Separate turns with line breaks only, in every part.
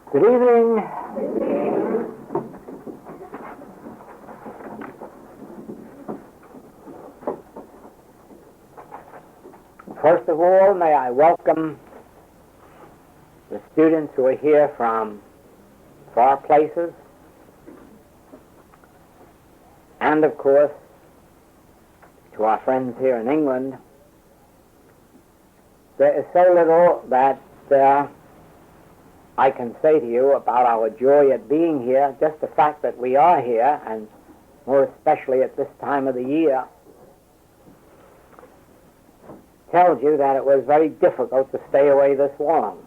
Good evening. First of all, may I welcome the students who are here from far places, and of course to our friends here in England. There is so little that I can say to you about our joy at being here. Just the fact that we are here, and more especially at this time of the year, tells you that it was very difficult to stay away this long.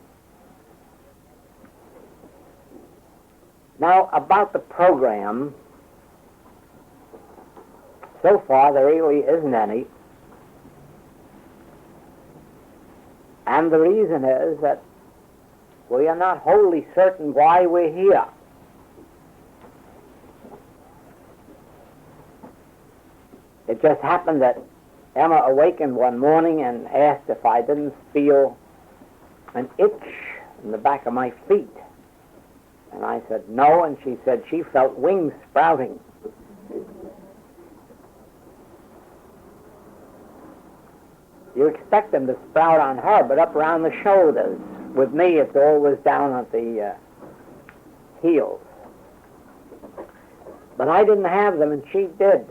Now, about the program, so far there really isn't any. And the reason is that we are not wholly certain why we're here. It just happened that Emma awakened one morning and asked if I didn't feel an itch in the back of my feet. And I said no, and she said she felt wings sprouting. You expect them to sprout on her, but up around the shoulders. With me, it's always down at the heels. But I didn't have them, and she did.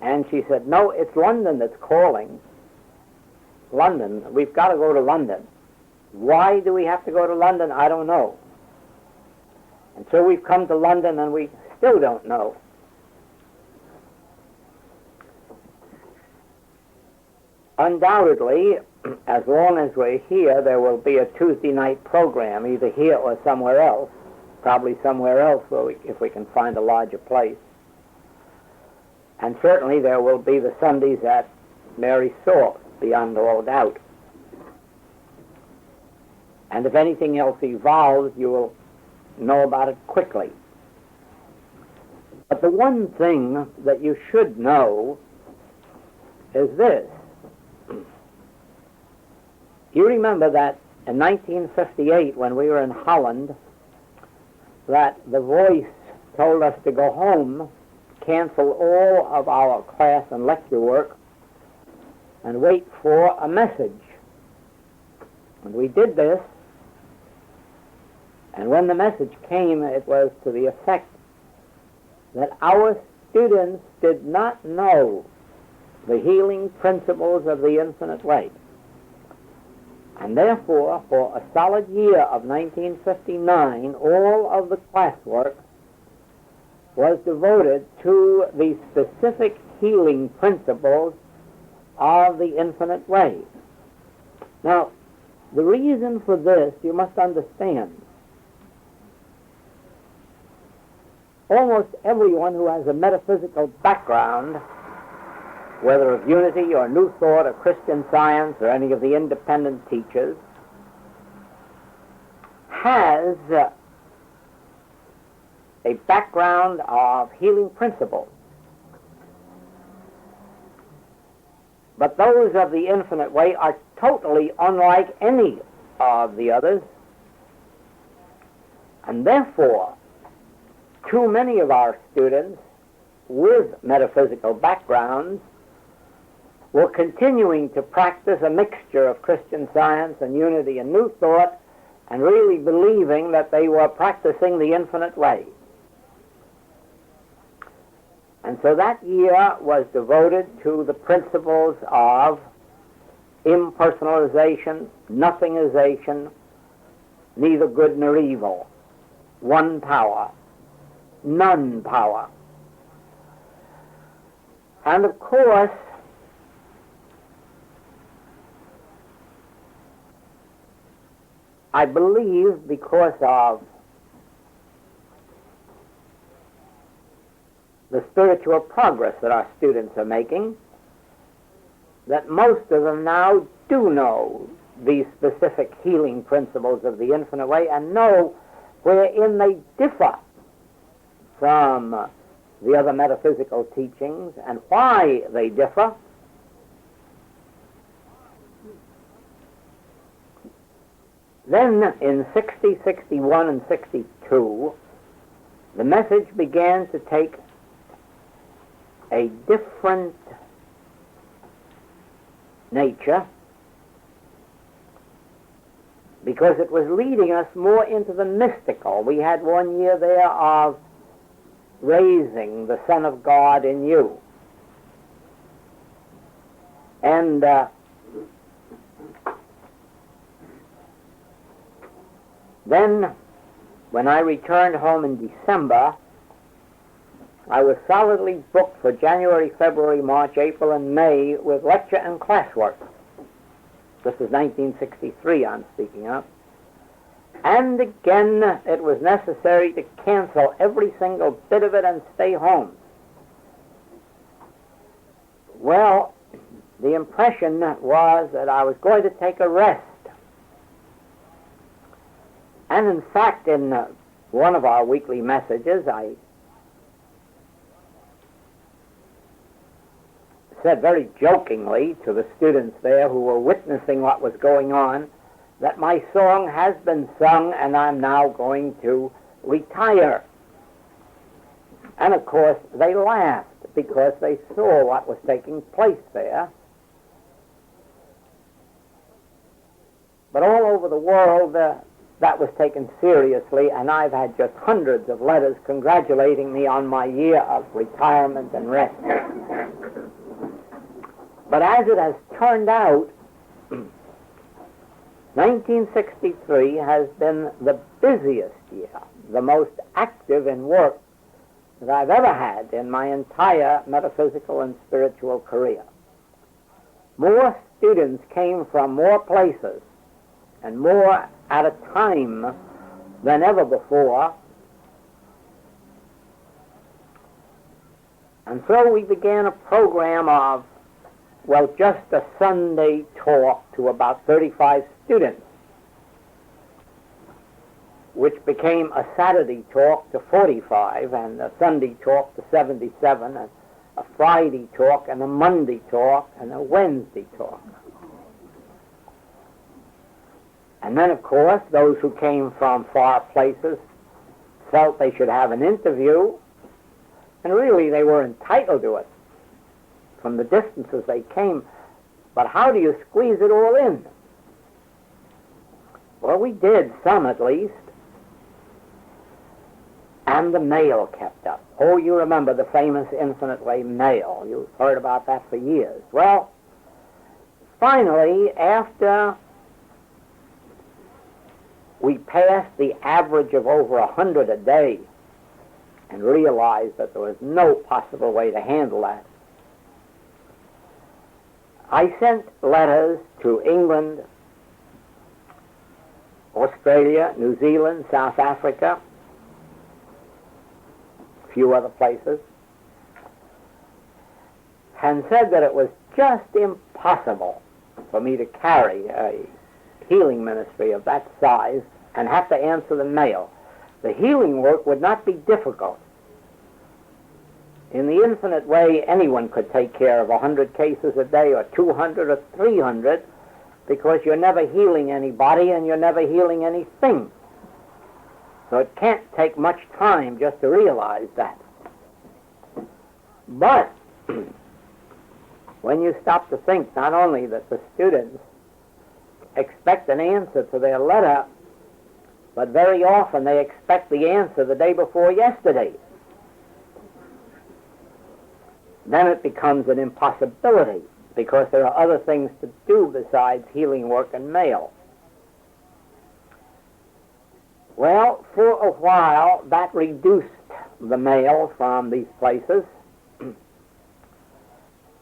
And she said, no, it's London that's calling. London, we've got to go to London. Why do we have to go to London? I don't know. And so we've come to London, and we still don't know. Undoubtedly, as long as we're here, there will be a Tuesday night program, either here or somewhere else, probably somewhere else if we can find a larger place. And certainly there will be the Sundays at Mary Saw, beyond all doubt. And if anything else evolves, you will know about it quickly. But the one thing that you should know is this. You remember that in 1958, when we were in Holland, that the voice told us to go home, cancel all of our class and lecture work, and wait for a message. And we did this, and when the message came, it was to the effect that our students did not know the healing principles of the infinite way. And therefore, for a solid year of 1959, all of the classwork was devoted to the specific healing principles of the infinite way. Now, the reason for this, you must understand. Almost everyone who has a metaphysical background, whether of unity or New Thought or Christian Science or any of the independent teachers, has a background of healing principles. But those of the infinite way are totally unlike any of the others, and therefore too many of our students with metaphysical backgrounds were continuing to practice a mixture of Christian Science and unity and New Thought, and really believing that they were practicing the infinite way. And so that year was devoted to the principles of impersonalization, nothingization, neither good nor evil, one power, none power. And of course, I believe because of the spiritual progress that our students are making, that most of them now do know these specific healing principles of the infinite way and know wherein they differ from the other metaphysical teachings and why they differ. Then in 60, 61, and 62, the message began to take a different nature, because it was leading us more into the mystical. We had one year there of raising the Son of God in you. And then, when I returned home in December, I was solidly booked for January, February, March, April, and May with lecture and classwork. This is 1963 I'm speaking of. And again, it was necessary to cancel every single bit of it and stay home. Well, the impression was that I was going to take a rest. And in fact, in one of our weekly messages, I said very jokingly to the students there who were witnessing what was going on, that my song has been sung and I'm now going to retire. And of course they laughed because they saw what was taking place there. But all over the world that was taken seriously, and I've had just hundreds of letters congratulating me on my year of retirement and rest. But as it has turned out, 1963 has been the busiest year, the most active in work that I've ever had in my entire metaphysical and spiritual career. More students came from more places and more at a time than ever before. And so we began a program of, well, just a Sunday talk to about 35 students, which became a Saturday talk to 45, and a Sunday talk to 77, and a Friday talk, and a Monday talk, and a Wednesday talk. And then, of course, those who came from far places felt they should have an interview, and really they were entitled to it from the distances they came. But how do you squeeze it all in? Well, we did, some at least. And the mail kept up. Oh, you remember the famous Infinite Way mail. You've heard about that for years. Well, finally, after we passed the average of over 100 a day and realized that there was no possible way to handle that, I sent letters to England, Australia, New Zealand, South Africa, a few other places, and said that it was just impossible for me to carry a healing ministry of that size and have to answer the mail. The healing work would not be difficult. In the Infinite Way, anyone could take care of 100 cases a day, or 200, or 300, because you're never healing anybody and you're never healing anything. So it can't take much time just to realize that. But when you stop to think not only that the students expect an answer to their letter, but very often they expect the answer the day before yesterday, then it becomes an impossibility, because there are other things to do besides healing work and mail. Well, for a while that reduced the mail from these places,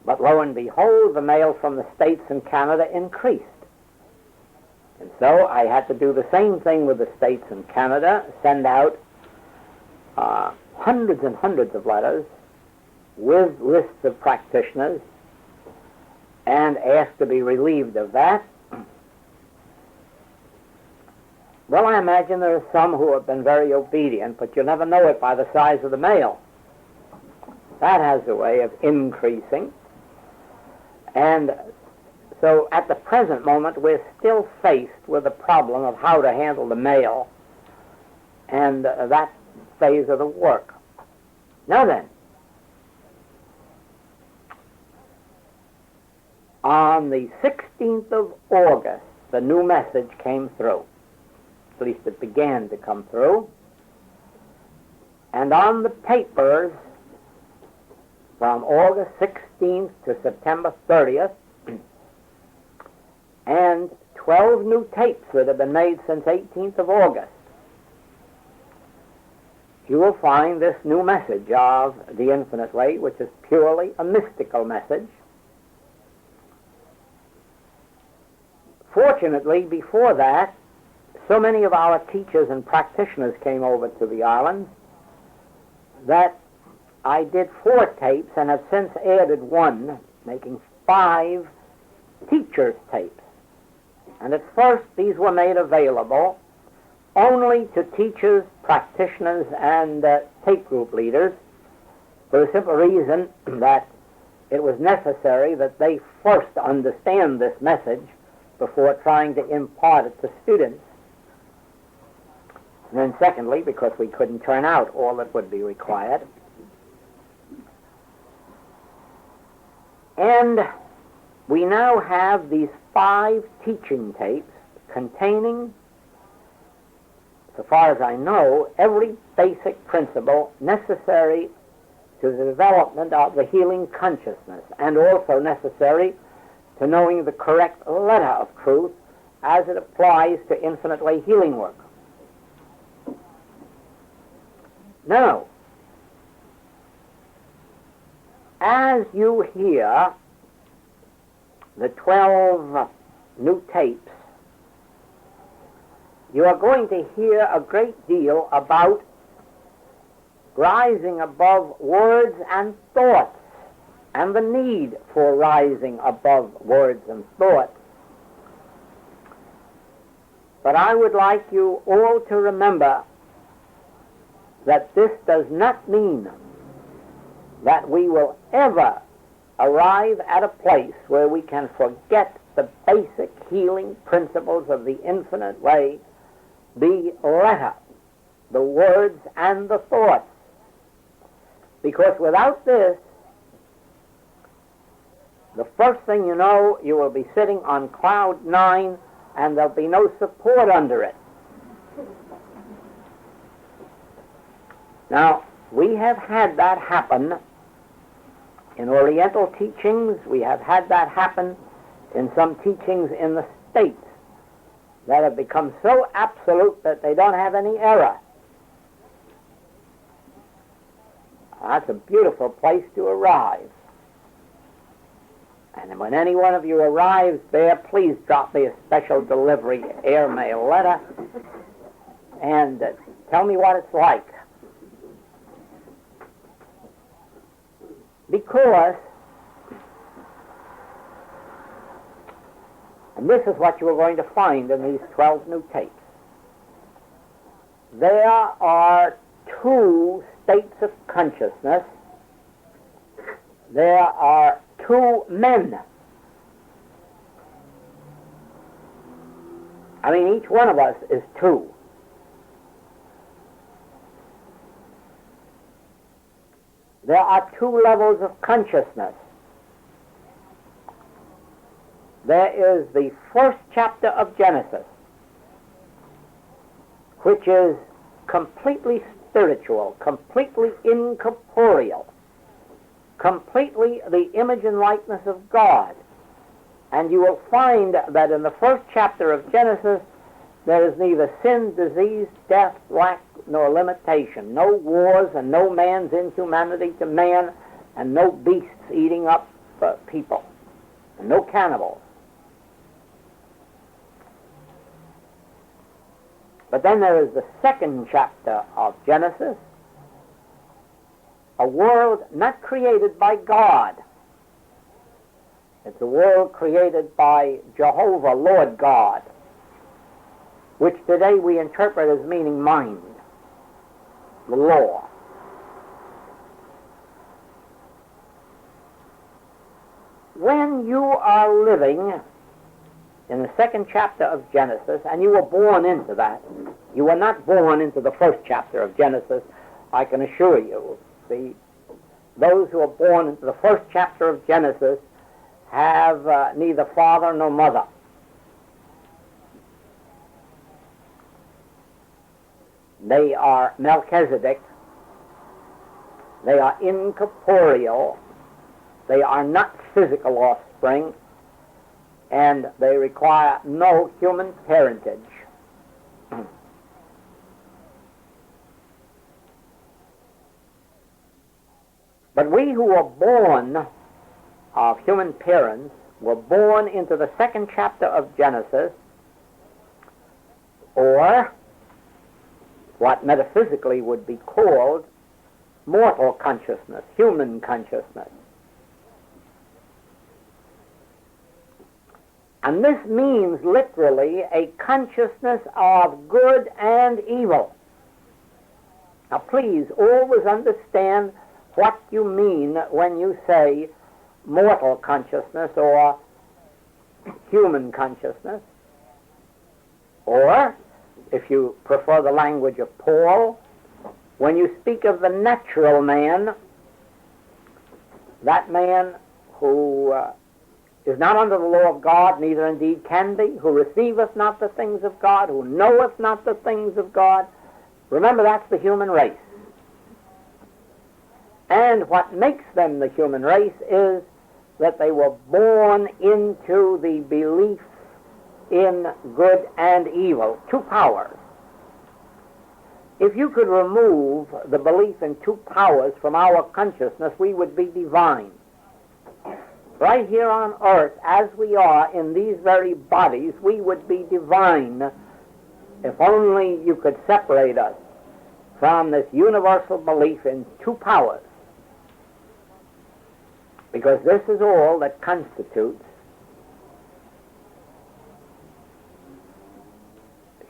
but lo and behold, the mail from the States and Canada increased. And so I had to do the same thing with the States and Canada, send out hundreds and hundreds of letters with lists of practitioners, and ask to be relieved of that. Well, I imagine there are some who have been very obedient, but you never know it by the size of the mail. That has a way of increasing. And So at the present moment, we're still faced with the problem of how to handle the mail and that phase of the work. Now then, on the 16th of August, the new message came through. At least it began to come through. And on the papers, from August 16th to September 30th, and 12 new tapes that have been made since 18th of August, you will find this new message of the infinite way, which is purely a mystical message. Fortunately, before that, so many of our teachers and practitioners came over to the islands that I did 4 tapes and have since added 1, making 5 teachers' tapes. And at first, these were made available only to teachers, practitioners, and tape group leaders, for the simple reason that it was necessary that they first understand this message before trying to impart it to students. And then secondly, because we couldn't turn out all that would be required. And we now have these 5 teaching tapes containing, so far as I know, every basic principle necessary to the development of the healing consciousness, and also necessary to knowing the correct letter of truth as it applies to infinite way healing work. Now, as you hear the 12 new tapes, you are going to hear a great deal about rising above words and thoughts, and the need for rising above words and thoughts. But I would like you all to remember that this does not mean that we will ever arrive at a place where we can forget the basic healing principles of the infinite way, the letter, the words, and the thoughts. Because without this, the first thing you know, you will be sitting on cloud 9 and there'll be no support under it. Now, we have had that happen in Oriental teachings. We have had that happen in some teachings in the States that have become so absolute that they don't have any error. That's a beautiful place to arrive. And when any one of you arrives there, please drop me a special delivery airmail letter and tell me what it's like. Because, and this is what you are going to find in these 12 new tapes, there are 2 states of consciousness. There are 2 men. I mean, each one of us is 2. There are 2 levels of consciousness. There is the first chapter of Genesis, which is completely spiritual, completely incorporeal, completely the image and likeness of God. And you will find that in the first chapter of Genesis, there is neither sin, disease, death, lack, nor limitation. No wars and no man's inhumanity to man, and no beasts eating up people, and no cannibals. But then there is the second chapter of Genesis, a world not created by God. It's a world created by Jehovah, Lord God, which today we interpret as meaning mind, the law. When you are living in the second chapter of Genesis, and you were born into that. You were not born into the first chapter of Genesis, I can assure you. Those who are born into the first chapter of Genesis have neither father nor mother. They are Melchizedek. They are incorporeal. They are not physical offspring, and they require no human parentage. But we who were born of human parents were born into the second chapter of Genesis, or what metaphysically would be called mortal consciousness, human consciousness. And this means literally a consciousness of good and evil. Now please always understand what you mean when you say mortal consciousness or human consciousness, or, if you prefer the language of Paul, when you speak of the natural man, that man who is not under the law of God, neither indeed can be, who receiveth not the things of God, who knoweth not the things of God. Remember, that's the human race. And what makes them the human race is that they were born into the belief in good and evil, two powers. If you could remove the belief in two powers from our consciousness, we would be divine. Right here on earth, as we are in these very bodies, we would be divine if only you could separate us from this universal belief in two powers. Because this is all that constitutes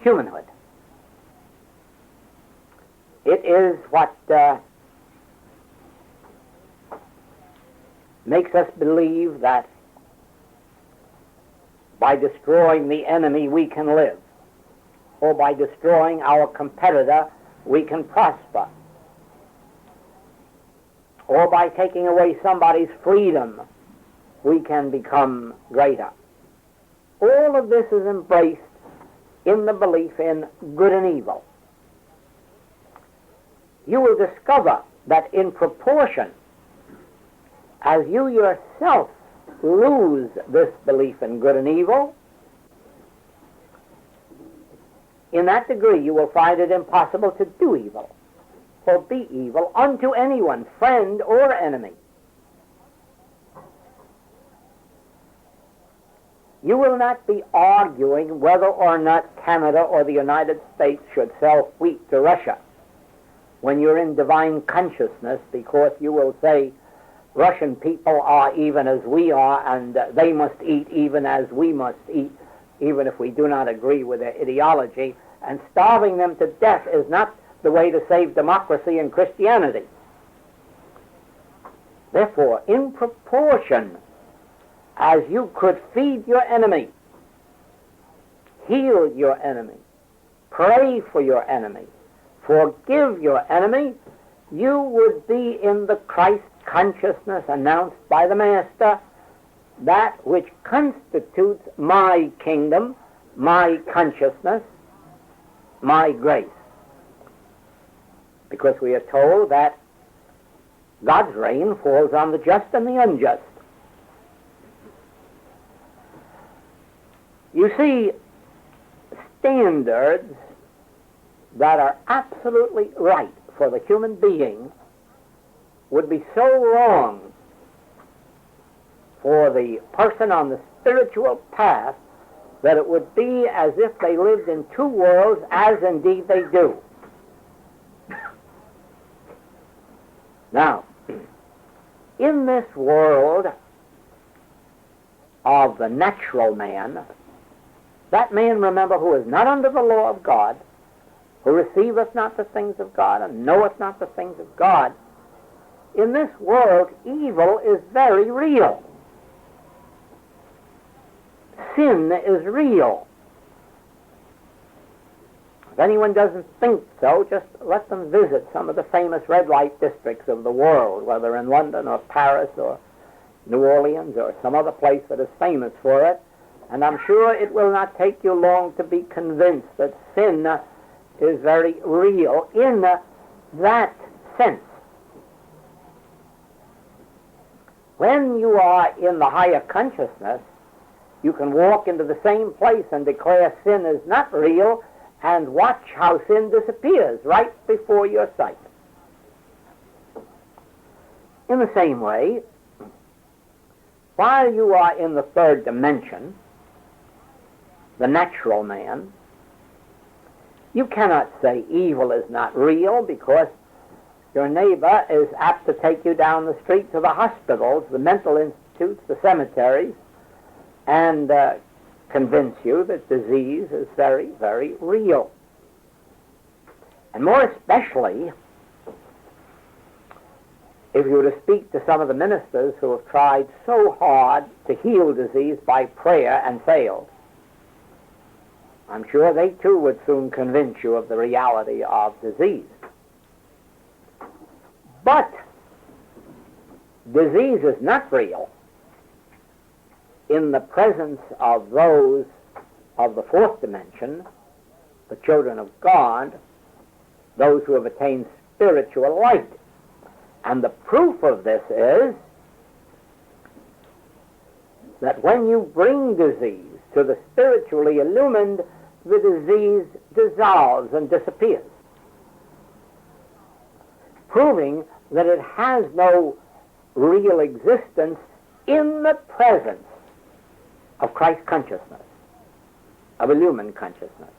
humanhood. It is what makes us believe that by destroying the enemy we can live, or by destroying our competitor we can prosper, or by taking away somebody's freedom we can become greater. All of this is embraced in the belief in good and evil. You will discover that in proportion as you yourself lose this belief in good and evil, in that degree you will find it impossible to do evil or be evil unto anyone, friend or enemy. You will not be arguing whether or not Canada or the United States should sell wheat to Russia when you're in divine consciousness, because you will say, Russian people are even as we are, and they must eat even as we must eat, even if we do not agree with their ideology, and starving them to death is not the way to save democracy and Christianity. Therefore, in proportion as you could feed your enemy, heal your enemy, pray for your enemy, forgive your enemy, you would be in the Christ consciousness announced by the Master, that which constitutes my kingdom, my consciousness, my grace. Because we are told that God's rain falls on the just and the unjust. You see, standards that are absolutely right for the human being would be so wrong for the person on the spiritual path that it would be as if they lived in two worlds, as indeed they do. Now, in this world of the natural man, that man, remember, who is not under the law of God, who receiveth not the things of God and knoweth not the things of God, in this world evil is very real. sin is real. If anyone doesn't think so, just let them visit some of the famous red light districts of the world, whether in London or Paris or New Orleans or some other place that is famous for it, and I'm sure it will not take you long to be convinced that sin is very real in that sense. When you are in the higher consciousness, you can walk into the same place and declare sin is not real, and watch how sin disappears right before your sight. In the same way, while you are in the third dimension, the natural man, you cannot say evil is not real, because your neighbor is apt to take you down the street to the hospitals, the mental institutes, the cemeteries, and convince you that disease is very, very real. And more especially, if you were to speak to some of the ministers who have tried so hard to heal disease by prayer and failed, I'm sure they too would soon convince you of the reality of disease. But disease is not real in the presence of those of the fourth dimension, the children of God, those who have attained spiritual light. And the proof of this is that when you bring disease to the spiritually illumined, the disease dissolves and disappears, proving that it has no real existence in the presence of Christ consciousness, of illumined consciousness.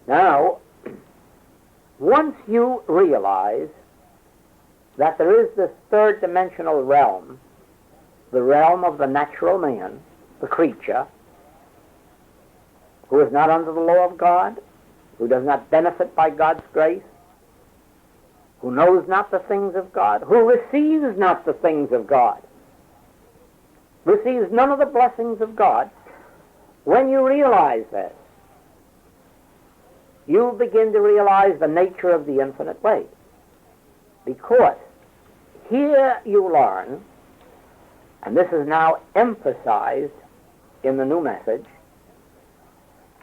Now, once you realize that there is this third dimensional realm, the realm of the natural man, the creature, who is not under the law of God, who does not benefit by God's grace, who knows not the things of God, who receives not the things of God, receives none of the blessings of God, when you realize this, you begin to realize the nature of the infinite way. Because here you learn, and this is now emphasized in the new message,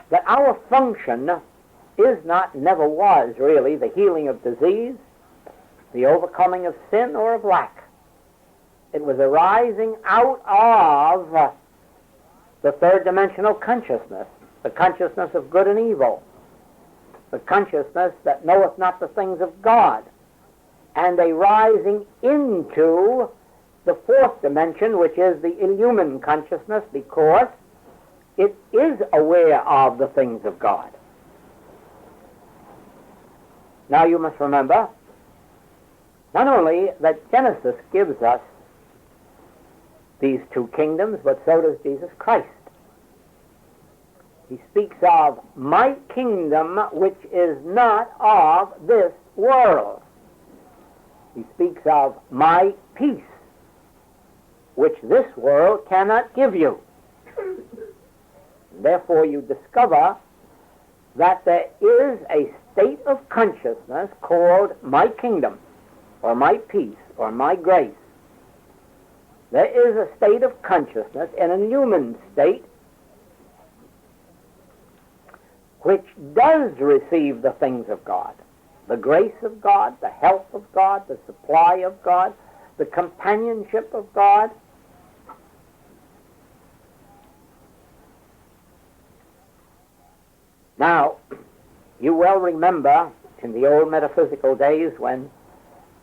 that our function is not, never was really, the healing of disease, the overcoming of sin or of lack. It was arising out of the third dimensional consciousness, the consciousness of good and evil, the consciousness that knoweth not the things of God, and a rising into the fourth dimension, which is the illumined consciousness, because it is aware of the things of God. Now you must remember, not only that Genesis gives us these two kingdoms, but so does Jesus Christ. He speaks of my kingdom, which is not of this world. He speaks of my peace, which this world cannot give you. Therefore, you discover that there is a state of consciousness called my kingdom, or my peace, or my grace. There is a state of consciousness in a human state which does receive the things of God, the grace of God, the help of God, the supply of God, the companionship of God. Now, you well remember in the old metaphysical days when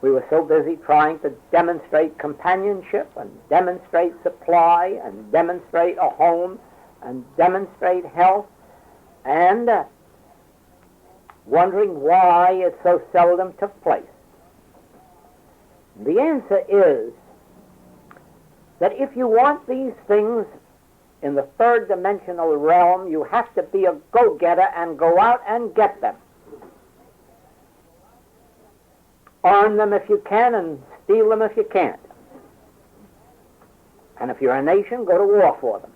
we were so busy trying to demonstrate companionship and demonstrate supply and demonstrate a home and demonstrate health, and wondering why it so seldom took place. The answer is that if you want these things in the third dimensional realm, you have to be a go-getter and go out and get them. Earn them if you can and steal them if you can't. And if you're a nation, go to war for them.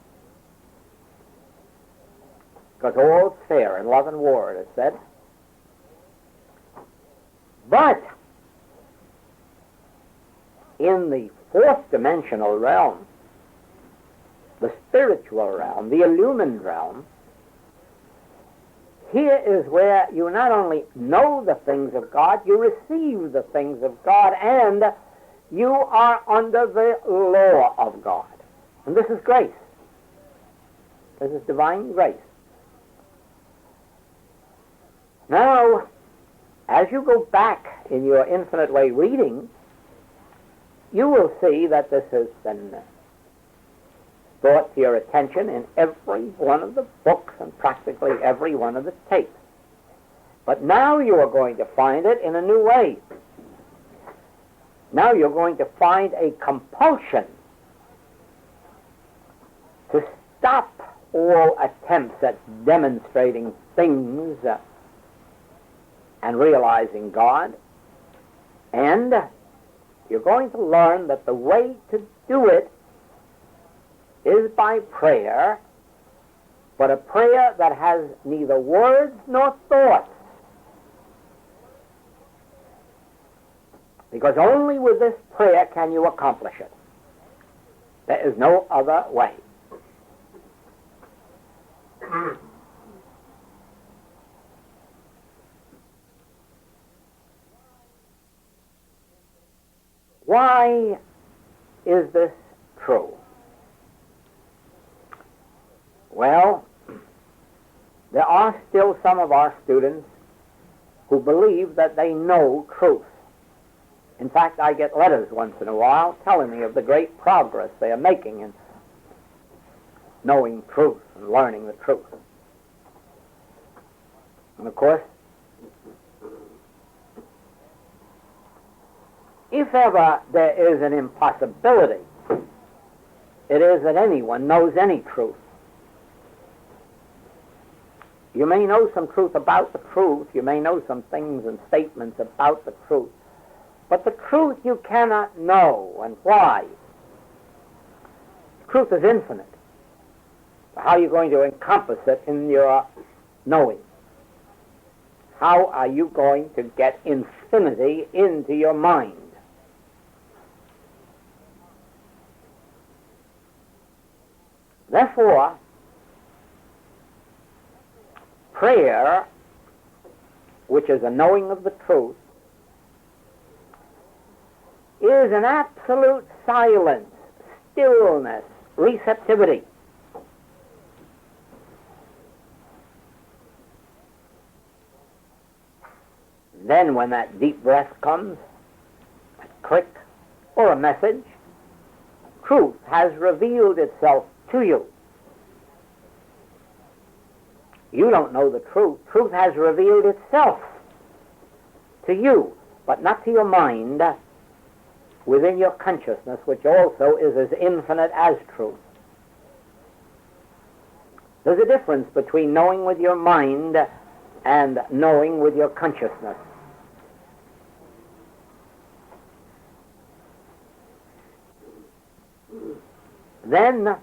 Because all's fair in love and war, it is said. But in the fourth dimensional realm, the spiritual realm, the illumined realm, here is where you not only know the things of God, you receive the things of God, and you are under the law of God. And this is grace. This is divine grace. Now, as you go back in your infinite way reading, you will see that this has been brought to your attention in every one of the books and practically every one of the tapes. But now you are going to find it in a new way. Now you're going to find a compulsion to stop all attempts at demonstrating things and realizing God, and you're going to learn that the way to do it is by prayer, but a prayer that has neither words nor thoughts. Because only with this prayer can you accomplish it. There is no other way. Why is this true? Well, there are still some of our students who believe that they know truth. In fact, I get letters once in a while telling me of the great progress they are making in knowing truth and learning the truth. And of course, if ever there is an impossibility, it is that anyone knows any truth. You may know some truth about the truth, you may know some things and statements about the truth, but the truth you cannot know. And why? Truth is infinite. How are you going to encompass it in your knowing? How are you going to get infinity into your mind? Therefore, prayer, which is a knowing of the truth, is an absolute silence, stillness, receptivity. Then when that deep breath comes, a click or a message, truth has revealed itself to you. You don't know the truth. Truth has revealed itself to you, but not to your mind, within your consciousness, which also is as infinite as truth. There's a difference between knowing with your mind and knowing with your consciousness. Then,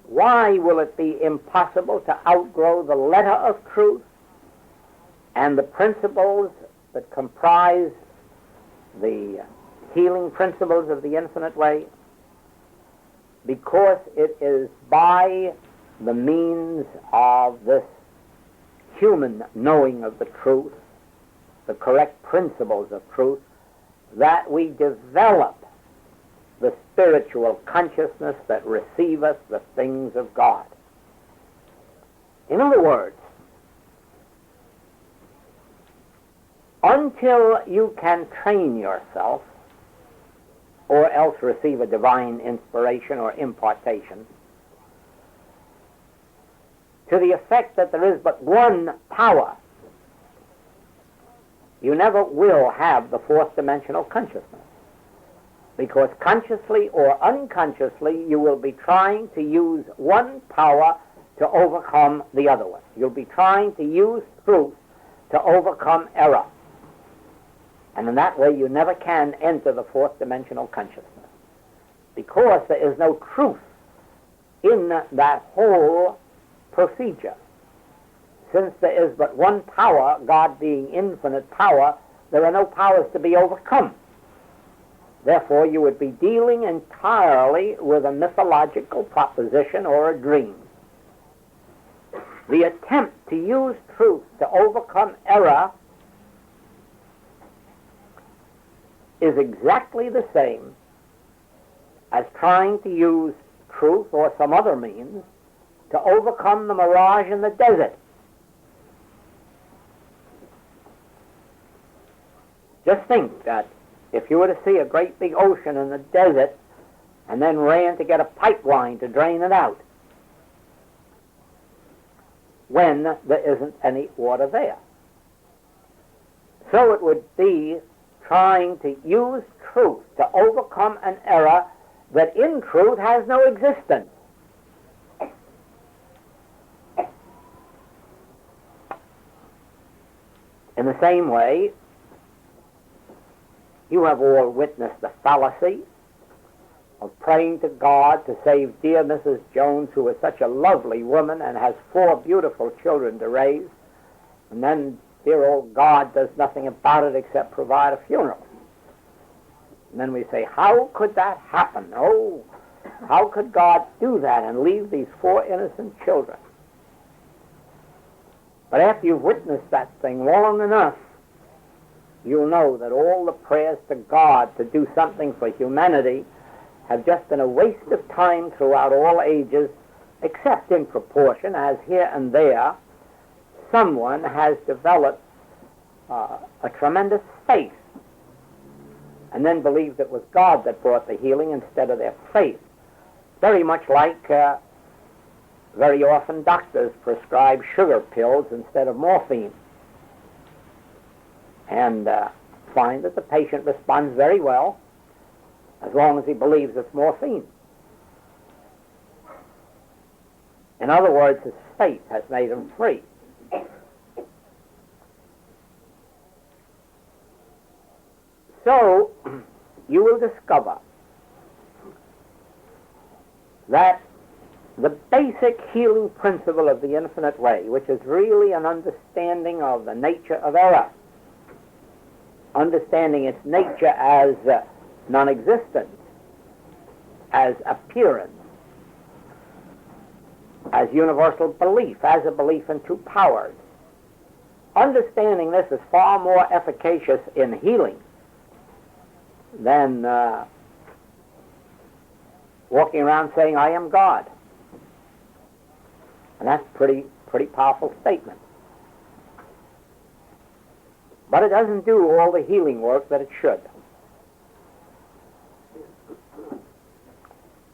why will it be impossible to outgrow the letter of truth and the principles that comprise the healing principles of the infinite way? Because it is by the means of this human knowing of the truth, the correct principles of truth, that we develop the spiritual consciousness that receiveth the things of God. In other words, until you can train yourself, or else receive a divine inspiration or impartation, to the effect that there is but one power, you never will have the fourth dimensional consciousness. Because consciously or unconsciously, you will be trying to use one power to overcome the other one. You'll be trying to use truth to overcome error. And in that way, you never can enter the fourth dimensional consciousness. because there is no truth in that whole procedure. Since there is but one power, God being infinite power, there are no powers to be overcome. Therefore, you would be dealing entirely with a mythological proposition or a dream. The attempt to use truth to overcome error is exactly the same as trying to use truth or some other means to overcome the mirage in the desert. Just think that if you were to see a great big ocean in the desert and then ran to get a pipeline to drain it out, when there isn't any water there. So it would be trying to use truth to overcome an error that in truth has no existence. In the same way, you have all witnessed the fallacy of praying to God to save dear Mrs. Jones, who is such a lovely woman and has 4 beautiful children to raise, and then dear old God does nothing about it except provide a funeral. And then we say, how could that happen? Oh, how could God do that and leave these 4 innocent children? But after you've witnessed that thing long enough, you'll know that all the prayers to God to do something for humanity have just been a waste of time throughout all ages, except in proportion as here and there someone has developed a tremendous faith and then believed it was God that brought the healing instead of their faith. Very much like very often doctors prescribe sugar pills instead of morphine, and find that the patient responds very well as long as he believes it's morphine. In other words, his faith has made him free. So, you will discover that the basic healing principle of the infinite way, which is really an understanding of the nature of error, understanding its nature as non-existence, as appearance, as universal belief, as a belief in 2 powers. Understanding this is far more efficacious in healing than walking around saying, I am God. And that's a pretty powerful statement. But it doesn't do all the healing work that it should.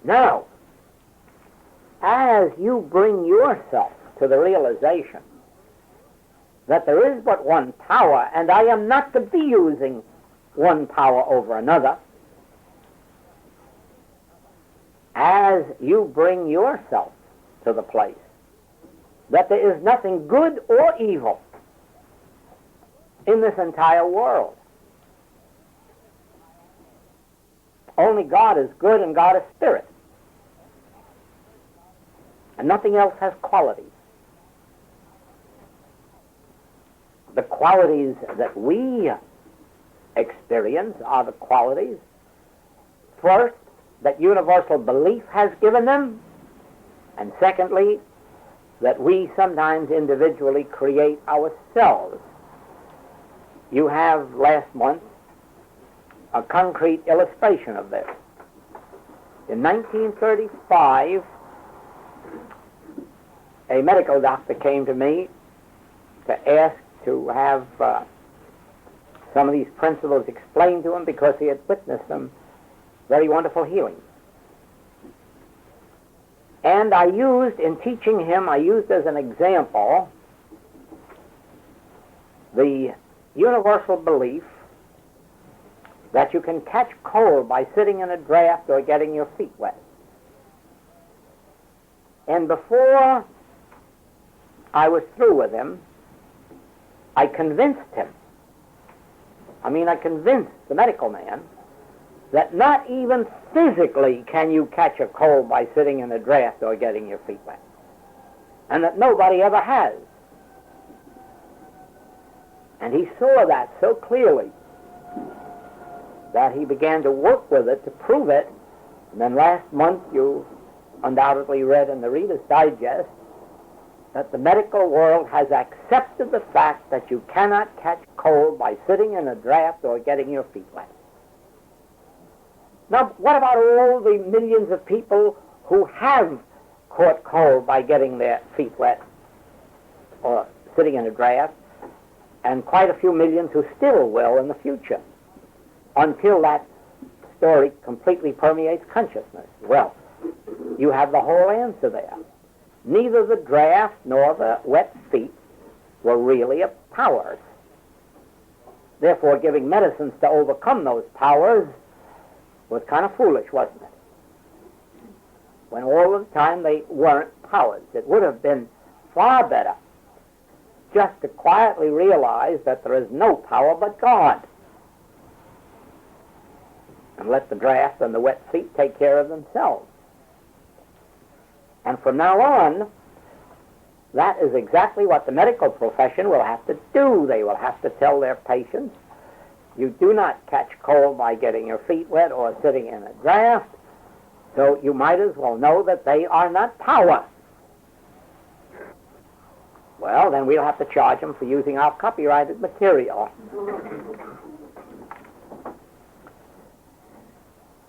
Now, as you bring yourself to the realization that there is but one power, and I am not to be using one power over another, as you bring yourself to the place that there is nothing good or evil in this entire world. Only God is good and God is spirit. And nothing else has qualities. The qualities that we experience are the qualities, first, that universal belief has given them, and secondly, that we sometimes individually create ourselves. You have last month a concrete illustration of this. In 1935, a medical doctor came to me to ask to have some of these principles explained to him because he had witnessed some very wonderful healings. And I used, in teaching him, I used as an example the universal belief that you can catch cold by sitting in a draft or getting your feet wet. And before I was through with him, I convinced him, I convinced the medical man that not even physically can you catch a cold by sitting in a draft or getting your feet wet, and that nobody ever has. And he saw that so clearly that he began to work with it to prove it. And then last month you undoubtedly read in the Reader's Digest that the medical world has accepted the fact that you cannot catch cold by sitting in a draft or getting your feet wet. Now, what about all the millions of people who have caught cold by getting their feet wet or sitting in a draft, and quite a few millions who still will in the future, until that story completely permeates consciousness? Well, you have the whole answer there. Neither the draft nor the wet feet were really powers. Therefore, giving medicines to overcome those powers was kind of foolish, wasn't it? When all of the time they weren't powers. It would have been far better just to quietly realize that there is no power but God, and let the draft and the wet feet take care of themselves. And from now on, that is exactly what the medical profession will have to do. They will have to tell their patients, you do not catch cold by getting your feet wet or sitting in a draft, so you might as well know that they are not power. Well, then we'll have to charge them for using our copyrighted material.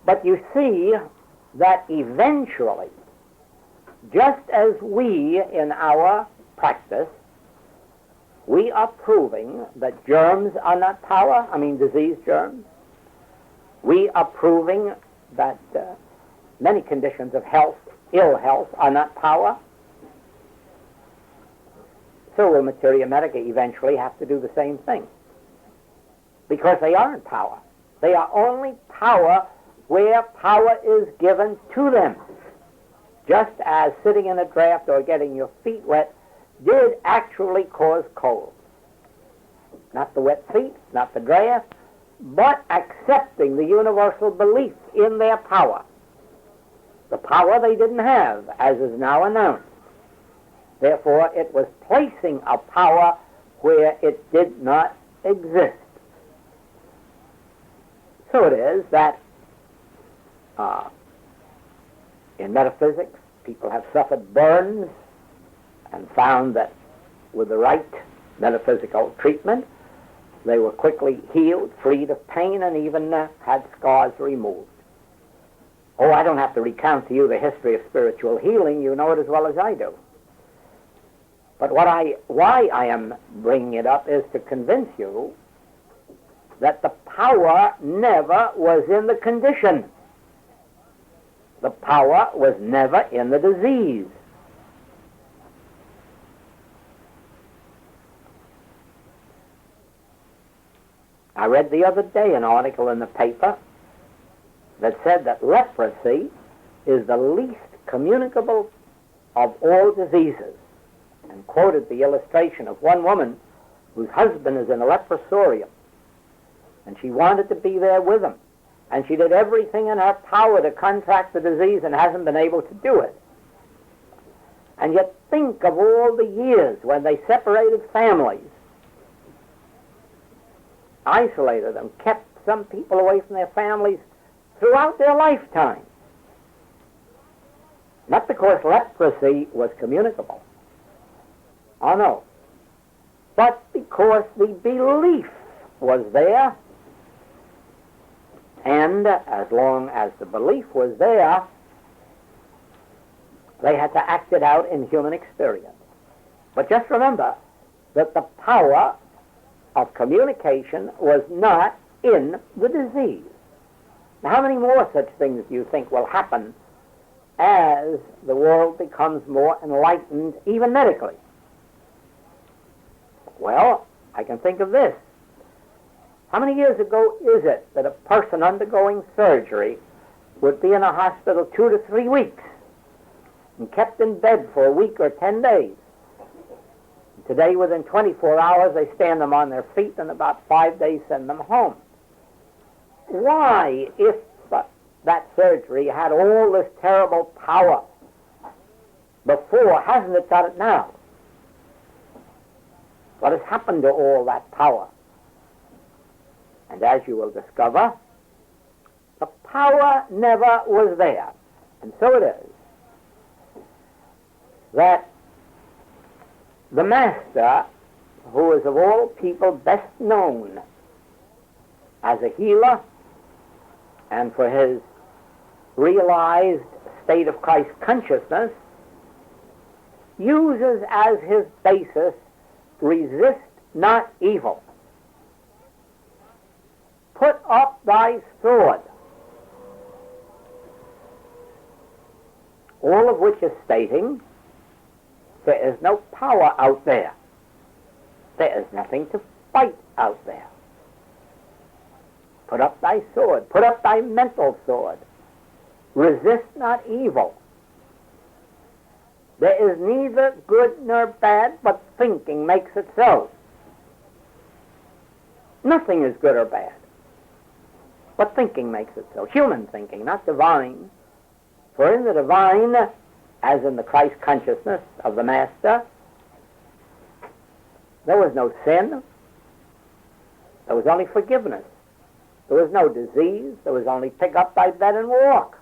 But you see that eventually, just as we in our practice, we are proving that germs are not power, disease germs. We are proving that many conditions of health, ill health, are not power. So will materia medica eventually have to do the same thing, because they aren't power. They are only power where power is given to them. Just as sitting in a draft or getting your feet wet did actually cause cold. Not the wet feet, not the draft, but accepting the universal belief in their power. The power they didn't have, as is now announced. Therefore, it was placing a power where it did not exist. So it is that in metaphysics, people have suffered burns and found that with the right metaphysical treatment, they were quickly healed, freed of pain, and even had scars removed. Oh, I don't have to recount to you the history of spiritual healing. You know it as well as I do. But why I am bringing it up is to convince you that the power never was in the condition. The power was never in the disease. I read the other day an article in the paper that said that leprosy is the least communicable of all diseases, and quoted the illustration of one woman whose husband is in a leprosorium, and she wanted to be there with him, and she did everything in her power to contract the disease and hasn't been able to do it. And yet think of all the years when they separated families, isolated them, kept some people away from their families throughout their lifetime. Not because leprosy was communicable. Oh, no. But because the belief was there, and as long as the belief was there, they had to act it out in human experience. But just remember that the power of communication was not in the disease. Now, how many more such things do you think will happen as the world becomes more enlightened, even medically? Well, I can think of this. How many years ago is it that a person undergoing surgery would be in a hospital 2 to 3 weeks and kept in bed for a week or 10 days? And today, within 24 hours, they stand them on their feet, and about 5 days send them home. Why, if that surgery had all this terrible power before. Hasn't it got it now? What has happened to all that power? And as you will discover, the power never was there. And so it is that the Master, who is of all people best known as a healer and for his realized state of Christ consciousness, uses as his basis, resist not evil. Put up thy sword. All of which is stating there is no power out there. There is nothing to fight out there. Put up thy sword. Put up thy mental sword. Resist not evil. There is neither good nor bad, but thinking makes it so. Nothing is good or bad, but thinking makes it so. Human thinking, not divine. For in the divine, as in the Christ consciousness of the Master, there was no sin. There was only forgiveness. There was no disease. There was only pick up thy bed and walk.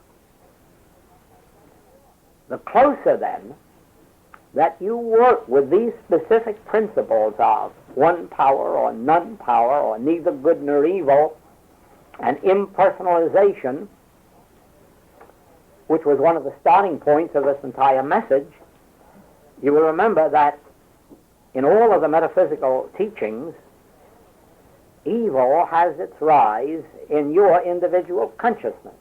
The closer, then, that you work with these specific principles of one power or none power or neither good nor evil and impersonalization, which was one of the starting points of this entire message, you will remember that in all of the metaphysical teachings, evil has its rise in your individual consciousness.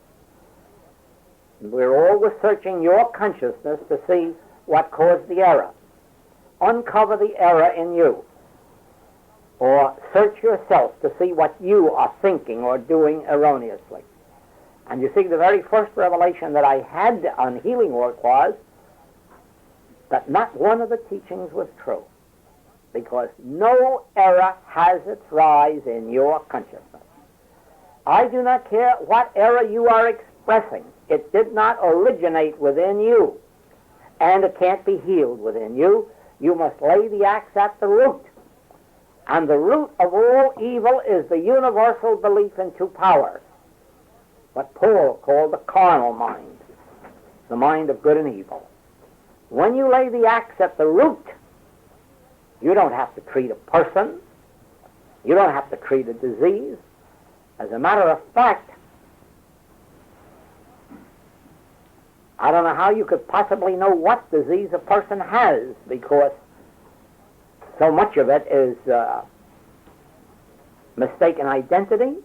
We're always searching your consciousness to see what caused the error. Uncover the error in you. Or search yourself to see what you are thinking or doing erroneously. And you see, the very first revelation that I had on healing work was that not one of the teachings was true, because no error has its rise in your consciousness. I do not care what error you are expressing. It did not originate within you, and it can't be healed within you. You must lay the axe at the root. And the root of all evil is the universal belief in two powers, what Paul called the carnal mind, the mind of good and evil. When you lay the axe at the root, you don't have to treat a person. You don't have to treat a disease. As a matter of fact, I don't know how you could possibly know what disease a person has, because so much of it is mistaken identity.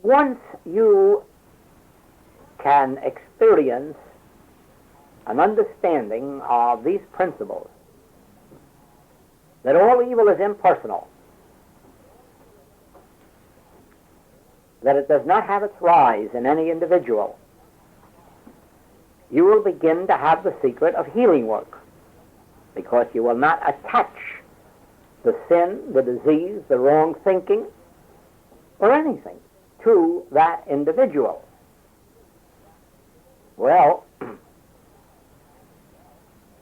Once you can experience an understanding of these principles, that all evil is impersonal, that it does not have its rise in any individual, you will begin to have the secret of healing work, because you will not attach the sin, the disease, the wrong thinking, or anything to that individual. Well,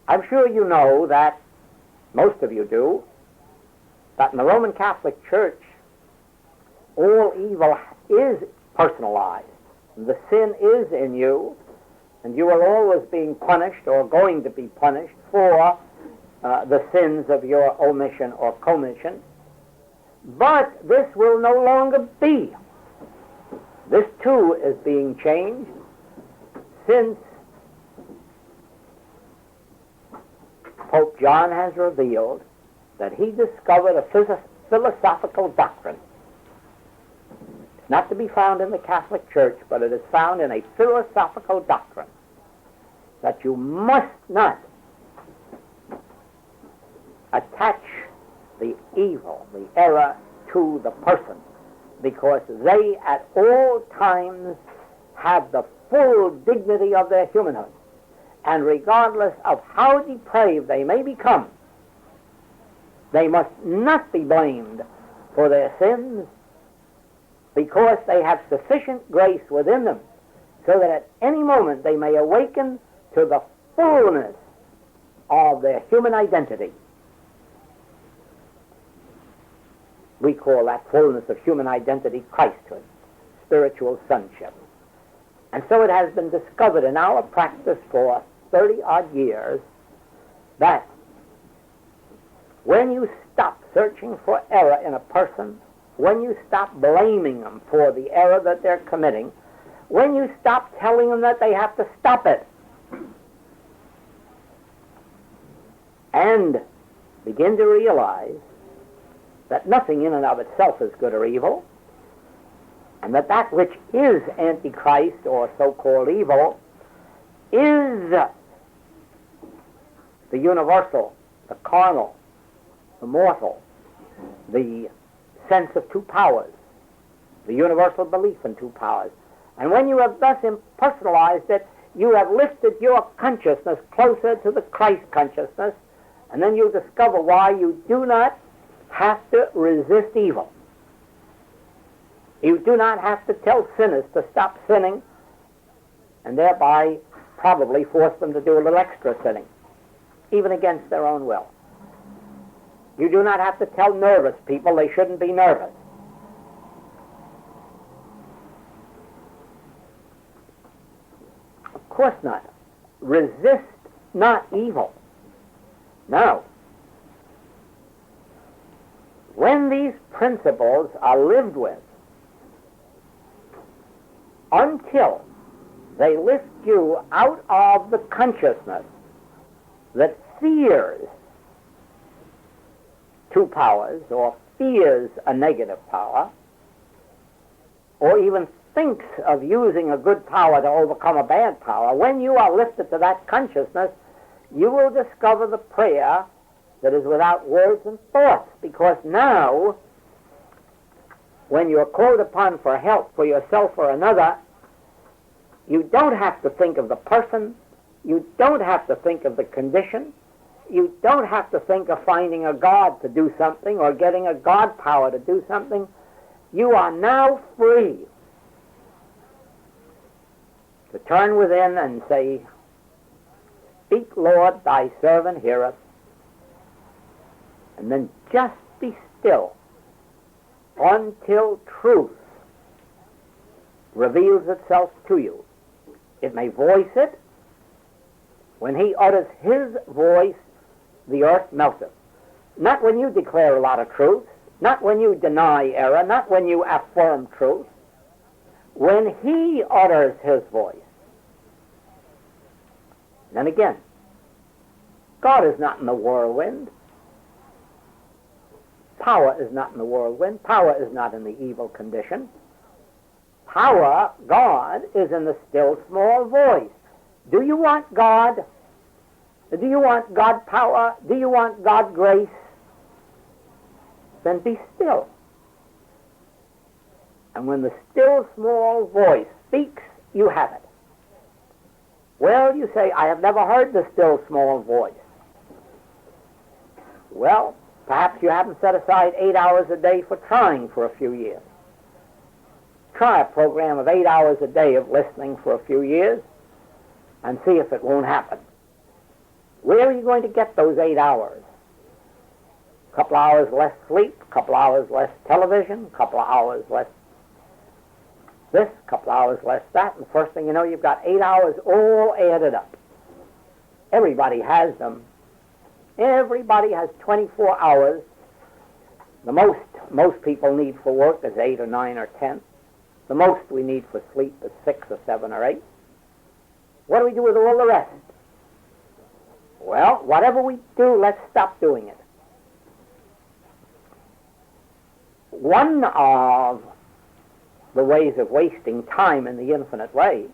I'm sure you know that, most of you do, that in the Roman Catholic Church, all evil is personalized. The sin is in you, and you are always being punished or going to be punished for the sins of your omission or commission. But this will no longer be. This too is being changed, since Pope John has revealed that he discovered a philosophical doctrine. It's not to be found in the Catholic Church, but it is found in a philosophical doctrine, that you must not attach the evil, the error, to the person, because they at all times have the full dignity of their humanhood, and regardless of how depraved they may become, They must not be blamed for their sins, because they have sufficient grace within them so that at any moment they may awaken to the fullness of their human identity. We call that fullness of human identity Christhood, spiritual sonship. And so it has been discovered in our practice for 30-odd years that when you stop searching for error in a person, when you stop blaming them for the error that they're committing, when you stop telling them that they have to stop it, and begin to realize that nothing in and of itself is good or evil, and that that which is Antichrist or so-called evil is the universal, the carnal, the mortal, the sense of two powers, the universal belief in two powers. And when you have thus impersonalized it, you have lifted your consciousness closer to the Christ consciousness, and then you discover why you do not have to resist evil. You do not have to tell sinners to stop sinning and thereby probably force them to do a little extra sinning, even against their own will. You do not have to tell nervous people they shouldn't be nervous. Of course not. Resist not evil. Now, when these principles are lived with, until they lift you out of the consciousness that fears two powers, or fears a negative power, or even thinks of using a good power to overcome a bad power, when you are lifted to that consciousness, you will discover the prayer that is without words and thoughts, because now, when you're called upon for help for yourself or another, you don't have to think of the person, you don't have to think of the condition, you don't have to think of finding a God to do something or getting a God power to do something. You are now free to turn within and say, "Speak, Lord, thy servant heareth," and then just be still until truth reveals itself to you. It may voice it. When he utters his voice, the earth melteth. Not when you declare a lot of truth, not when you deny error, not when you affirm truth. When he utters his voice. Then again, God is not in the whirlwind. Power is not in the whirlwind. Power is not in the evil condition. Power, God, is in the still small voice. Do you want God? Do you want God power? Do you want God grace? Then be still. And when the still small voice speaks, you have it. Well, you say, I have never heard the still small voice. Well, perhaps you haven't set aside 8 hours a day for trying for a few years. Try a program of 8 hours a day of listening for a few years and see if it won't happen. Where are you going to get those 8 hours? A couple hours less sleep, a couple hours less television, a couple of hours less this, a couple hours less that, and the first thing you know, you've got 8 hours all added up. Everybody has them. Everybody has 24 hours. The most people need for work is 8 or 9 or 10. The most we need for sleep is 6 or 7 or 8. What do we do with all the rest? Well, whatever we do, let's stop doing it. One of the ways of wasting time in the infinite way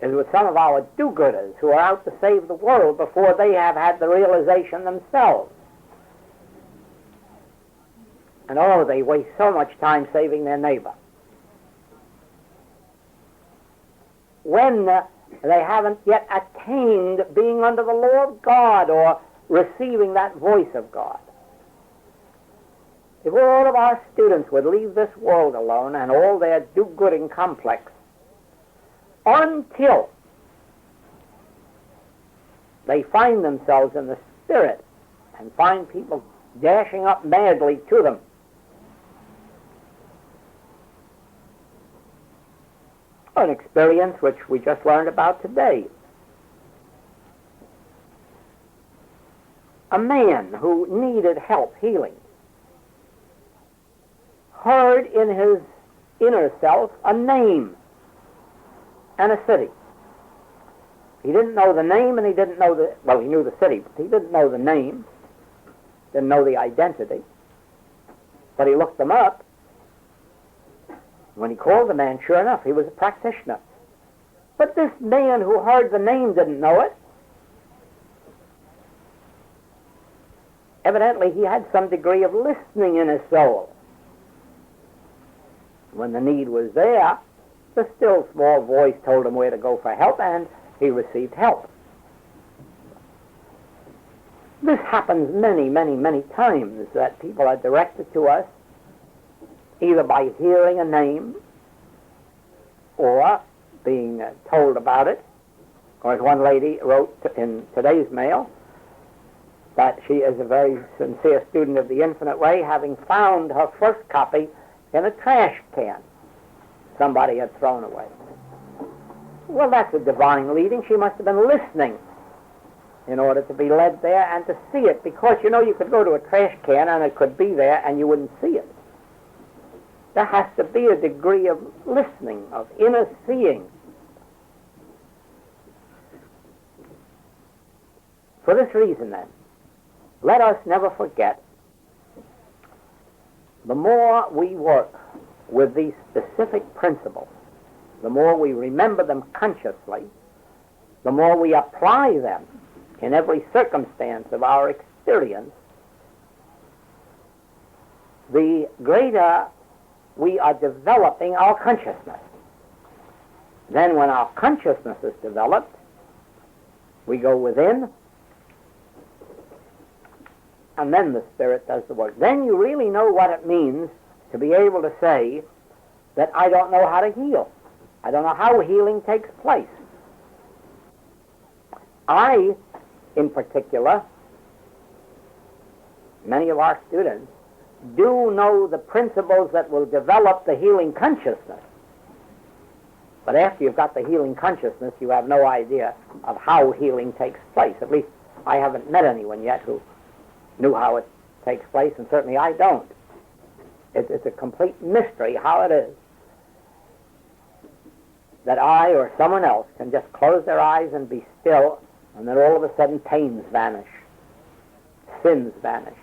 is with some of our do-gooders who are out to save the world before they have had the realization themselves. And oh, they waste so much time saving their neighbor. When they haven't yet attained being under the law of God or receiving that voice of God. If all of our students would leave this world alone and all their do-gooding complex until they find themselves in the Spirit and find people dashing up madly to them, an experience which we just learned about today. A man who needed help healing heard in his inner self a name and a city. He didn't know the name and he didn't know he knew the city, but he didn't know the name, didn't know the identity. But he looked them up. When he called the man, sure enough, he was a practitioner. But this man who heard the name didn't know it. Evidently, he had some degree of listening in his soul. When the need was there, the still small voice told him where to go for help, and he received help. This happens many, many, many times, that people are directed to us either by hearing a name or being told about it. Or as one lady wrote in today's mail, that she is a very sincere student of the Infinite Way, having found her first copy in a trash can somebody had thrown away. Well, that's a divine leading. She must have been listening in order to be led there and to see it, because, you know, you could go to a trash can and it could be there and you wouldn't see it. There has to be a degree of listening, of inner seeing. For this reason, then, let us never forget, the more we work with these specific principles, the more we remember them consciously, the more we apply them in every circumstance of our experience, the greater we are developing our consciousness. Then when our consciousness is developed, we go within, and then the Spirit does the work. Then you really know what it means to be able to say that I don't know how to heal. I don't know how healing takes place. I, in particular, many of our students, do know the principles that will develop the healing consciousness. But after you've got the healing consciousness, you have no idea of how healing takes place. At least I haven't met anyone yet who knew how it takes place, and certainly I don't. It's a complete mystery how it is that I or someone else can just close their eyes and be still, and then all of a sudden pains vanish, sins vanish,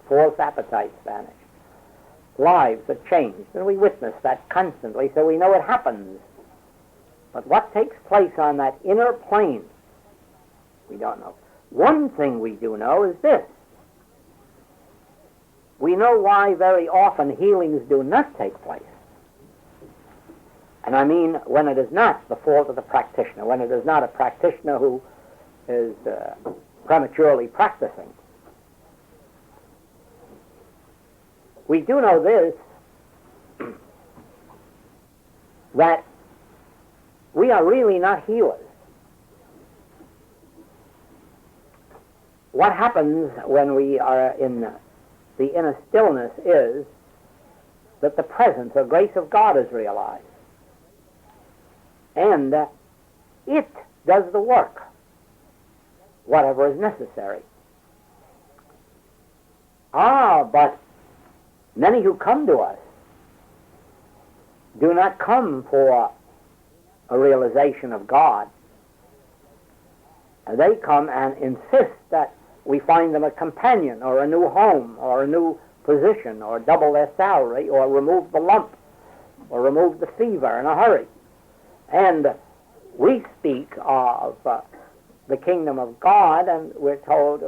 false appetites vanish, lives are changed, and we witness that constantly, so we know it happens. But what takes place on that inner plane, we don't know. One thing we do know is this: we know why very often healings do not take place. And I mean when it is not the fault of the practitioner, when it is not a practitioner who is prematurely practicing. We do know this, that we are really not healers. What happens when we are in the inner stillness is that the presence or grace of God is realized. And it does the work, whatever is necessary. But many who come to us do not come for a realization of God. They come and insist that we find them a companion or a new home or a new position or double their salary or remove the lump or remove the fever in a hurry. And we speak of the kingdom of God, and we're told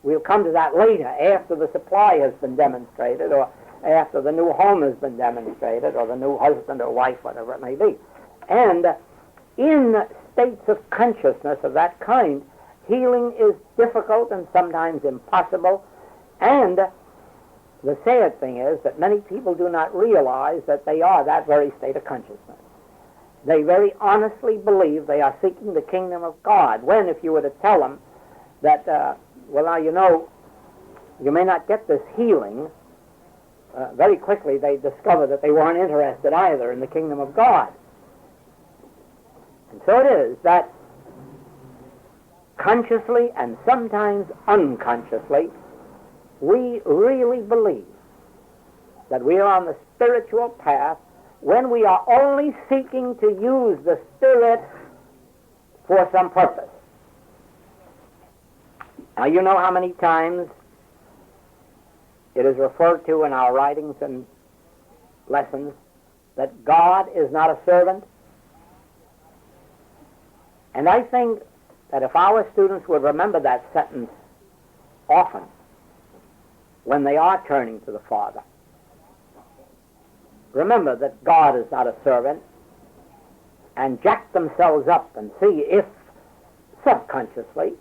we'll come to that later, after the supply has been demonstrated, or after the new home has been demonstrated, or the new husband or wife, whatever it may be. And in states of consciousness of that kind, healing is difficult and sometimes impossible, and the sad thing is that many people do not realize that they are that very state of consciousness. They very honestly believe they are seeking the kingdom of God, when if you were to tell them that, well, now, you know, you may not get this healing, very quickly they discover that they weren't interested either in the kingdom of God. And so it is that consciously and sometimes unconsciously, we really believe that we are on the spiritual path when we are only seeking to use the Spirit for some purpose. Now, you know how many times it is referred to in our writings and lessons that God is not a servant. And I think that if our students would remember that sentence often when they are turning to the Father, remember that God is not a servant, and jack themselves up and see if subconsciously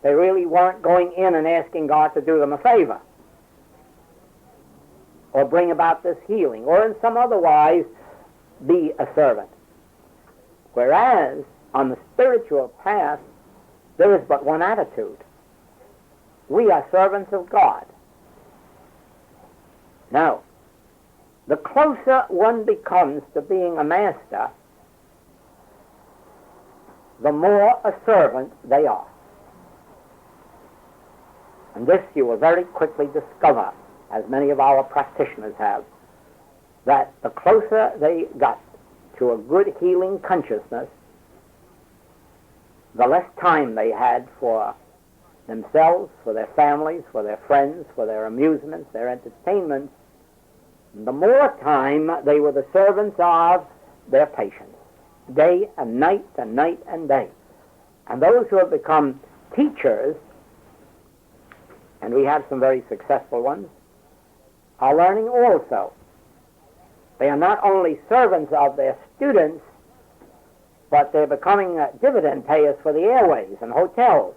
they really weren't going in and asking God to do them a favor, or bring about this healing, or in some other wise be a servant. Whereas on the spiritual path, there is but one attitude. We are servants of God. Now, the closer one becomes to being a master, the more a servant they are. And this you will very quickly discover, as many of our practitioners have, that the closer they got to a good healing consciousness, the less time they had for themselves, for their families, for their friends, for their amusements, their entertainments, the more time they were the servants of their patients, day and night and night and day. And those who have become teachers, and we have some very successful ones, are learning also. They are not only servants of their students, but they're becoming dividend payers for the airways and hotels.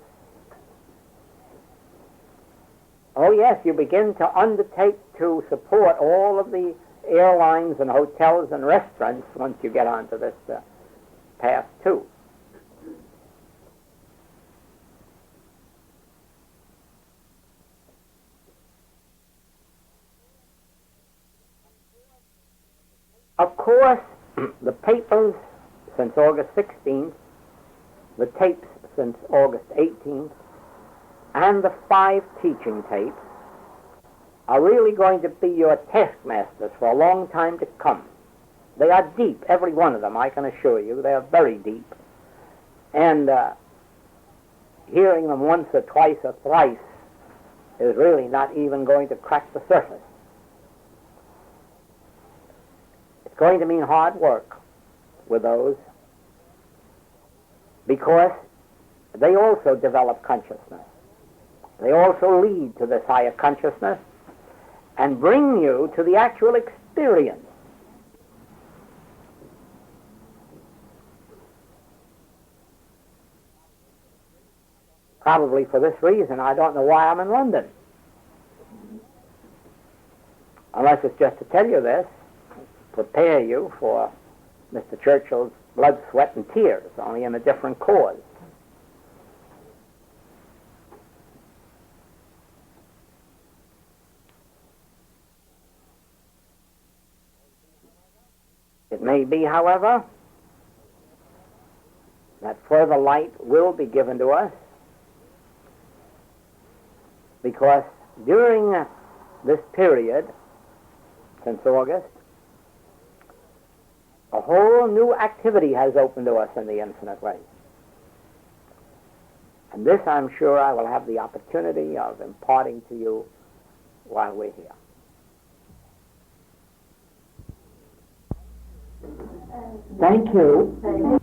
Oh yes, you begin to undertake to support all of the airlines and hotels and restaurants once you get onto this path too. Of course, the papers since August 16th, the tapes since August 18th, and the 5 teaching tapes are really going to be your taskmasters for a long time to come. They are deep, every one of them, I can assure you. They are very deep. And hearing them once or twice or thrice is really not even going to crack the surface. It's going to mean hard work with those, because they also develop consciousness. They also lead to this higher consciousness and bring you to the actual experience. Probably for this reason, I don't know why I'm in London. Unless it's just to tell you this, prepare you for Mr. Churchill's blood, sweat, and tears, only in a different cause. It may be, however, that further light will be given to us, because during this period, since August, a whole new activity has opened to us in the infinite way. And this, I'm sure, I will have the opportunity of imparting to you while we're here. Thank you.